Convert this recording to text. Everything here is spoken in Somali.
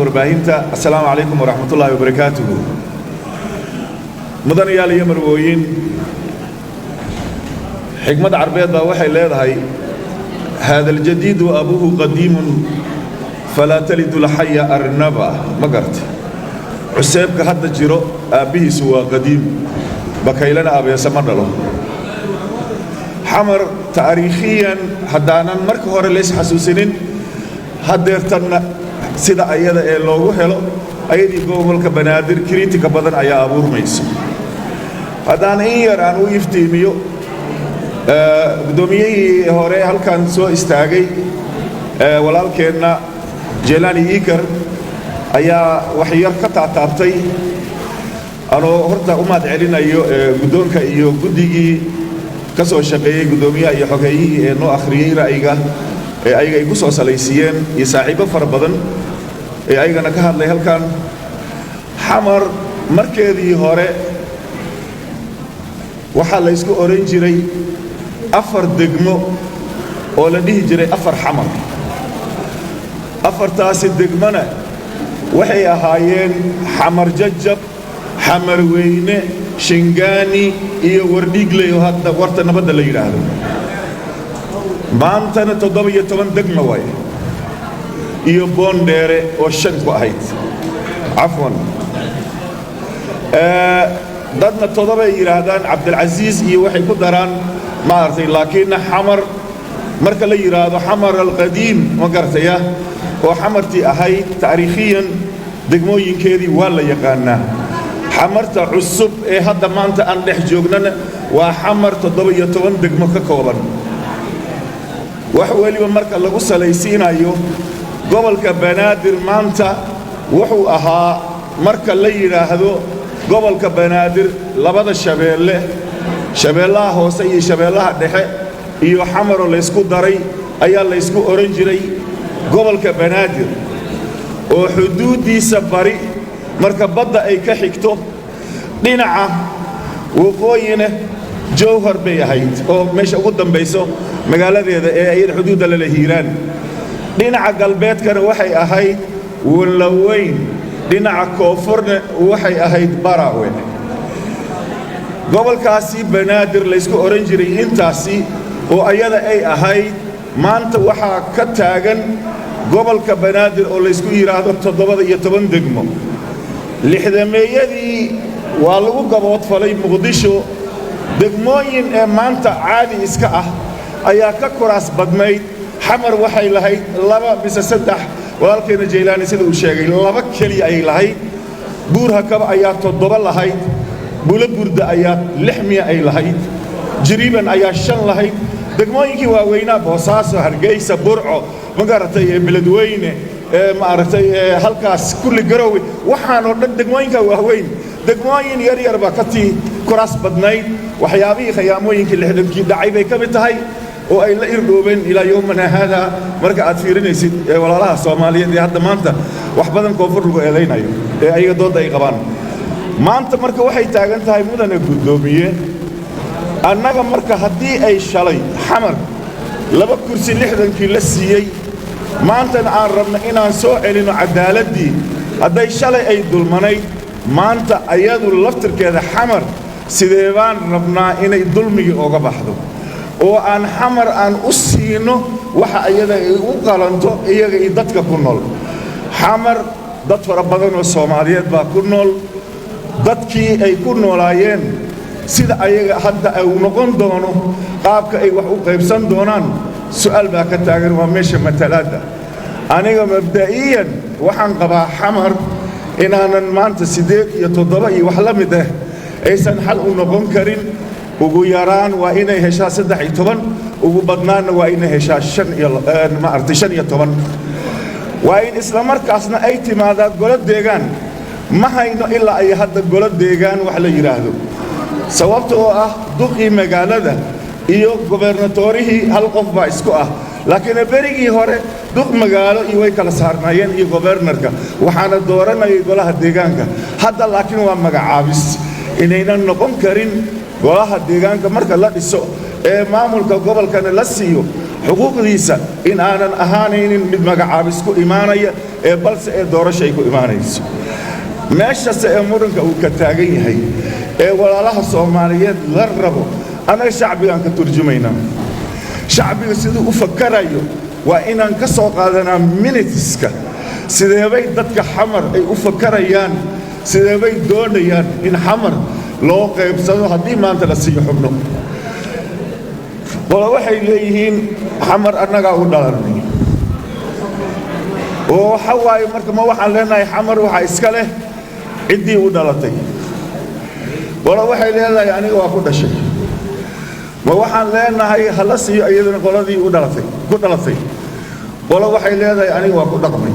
warbaahinta. Assalaamu calaykum waraxmatullaahi wabarakaatuhu. mudanayaal iyo marwooyin, xigmad carbeed baa waxay leedahay hada aljadiidu abuhu qadiimun falaa talidu lxaya arnaba. ma garta cuseebka hadda jiro aabbihiisu waa qadiim, bakaylana abeesa ma dhalo. xamar taariikhiyan haddaanan marka hore lays xasuusinin, haddeertanna sida ayada ee loogu helo ayadii gobolka banaadir kriitika badan ayaa abuurmayso. haddaan in yar aan u iftiimiyo, guddoomiyihii hore halkan soo istaagay walaalkeenna Jelani Ikar ayaa wax yar ka taataabtay. anoo horta u mahad celinayo guddoonka iyo guddigii ka soo shaqeeyey guddoomiyaha iyo xogeeyihii ee noo akhriyey ra'yiga ee ayaga ay ku soo salaysiiyeen iyo saaxiibo fara badan ee ayagana ka hadlay halkan. xamar markeedii hore waxaa la isku oran jiray 4 degmo oo la dhihi jiray 4 xamar. 4taasi degmona waxay ahaayeen xamar jajab, xamar weyne, shingaani iyo wardhiigley oo hadda warta nabadda la yidhaahdo. maantana 17 degmo waaye iyo boondheere oo 5 ku ahayd. cafwan dadna 7 ay yidhaahdaan cabdilcasiis iyo waxay ku daraan maaragtay, laakiinna xamar marka la yidhaahdo xamar alqadiim ma garataya oo xamartii ahayd taariikhiyan degmooyinkeedii waa la yaqaanaa. xamarta cusub ee hadda maanta aan dhex joognana waa xamar 17 degmo ka kooban. wax weliba marka lagu salaysiinayo gobolka banaadir maanta wuxuu ahaa marka la yidhaahdo gobolka banaadir labada shabeelle, shabeellaha hoose iyo shabeellaha dhexe iyo xamaroo laysku daray ayaa laysku oran jiray gobolka banaadir, oo xuduuddiisa bari marka badda ay ka xigto dhinaca waqooyina jowhar bay ahayd oo meesha ugu dambayso magaaladeeda ee ayada xuduudda lala hiiraan. dhinaca galbeedkana waxay ahayd wallaweyn, dhinaca koonfurna waxay ahayd baraawe. gobolkaasi banaadir laysku oran jiray intaasi oo ayada ay ahayd, maanta waxaa ka taagan gobolka banaadir oo laysku yidhaahdo 17 degmo. 60meeyadii waa lagu gaboodfalay muqdisho. degmooyin ee maanta caadi iska ah ayaa ka kuraas badnayd. xamar waxay lahayd 2 mise 3, walaalkeena Jeylaani sida uu sheegay 2 keliya ay lahayd. buur hakaba ayaa 7 lahayd, bula burda ayaa 6 ay lahayd, jiriiban ayaa 5 lahayd. degmooyinkii waaweynaa boosaaso, hargeysa, burco, ma garatay ee beledweyne ee maaragtay halkaas kulli garowe, waxaanoo dhan degmooyinka waaweyn. degmooyin yar yar baa ka tii kuraas badnayd. waxyaabihii khiyaamooyinkii 60kii dhacay bay ka mid tahay oo ay la irdhoobeen ilaa yowmana haada. marka aad fiirinaysid walaalaha Soomaaliyeed ee hadda maanta wax badan koonfur lagu eedaynayo ee ayaga doodda ay qabaan, maanta marka waxay taagan tahay mudane guddoomiye. annaga marka haddii ay shalay xamar 2 kursi 60kii la siiyey, maantana aan rabno inaan soo celino caddaaladdii hadday shalay ay dulmanayd, maanta ayadu laftirkeeda xamar sidee baan rabnaa inay dulmigii ooga baxdo oo aan xamar aan u siino waxa ayada ay u qalanto iyaga iyo dadka ku nool. xamar dad fara badan oo Soomaaliyeed baa ku nool. dadkii ay ku noolaayeen sida ayaga hadda ay noqon doono, qaabka ay wax u qaybsan doonaan, su'aal baa ka taagan. waa meesha matalaadda. aniga mabda'iyan waxaan qabaa xamar inaanan maanta 8 iyo 7 iyo wax la mid ah aysan xal u noqon karin. ugu yaraan waa inay heshaa 13, ugu badnaanna waa inay heshaa 15. waa in isla markaasna ay timaadaa golo deegaan. ma hayno ilaa ay hadda golo deegaan wax la yidhaahdo, sababta oo ah duqii magaalada iyo gobernatorihii hal qof baa isku ah. laakiin berigii hore duq magaalo iyo way kala saarnaayeen iyo gobernarka, waxaana dooranayay golaha deegaanka. hadda laakiin waa magacaabis. inaynan noqon karin golaha deegaanka marka la dhiso ee maamulka gobolkana la siiyo xuquuqdiisa in aanan ahaanaynin mid magacaabis ku imaanaya balse ee doorasho ay ku imaanayso meeshase ee muranka uu ka taagan yahay ee walaalaha Soomaaliyeed la rabo anaga shacbigan ka turjumayna shacbiga sidoo u fakarayo waa inaan ka soo qaadanaa minuteska sideebay dadka xamar ay u fakarayaan sideebay doonayaan in xamar loo qaybsado haddii maanta la siiyo xubno wala waxay leeyihiin xamar annaga u dhalanay oo waxa waaye marka ma waxaan leenahay xamar waxa iska leh ciddii u dhalatay wala waxay leedahay aniga waa ku dhashay ma waxaan leenahay hala siiyo iyadana qoladii u dhalatay wala waxay leedahay aniga waa ku dhaqmay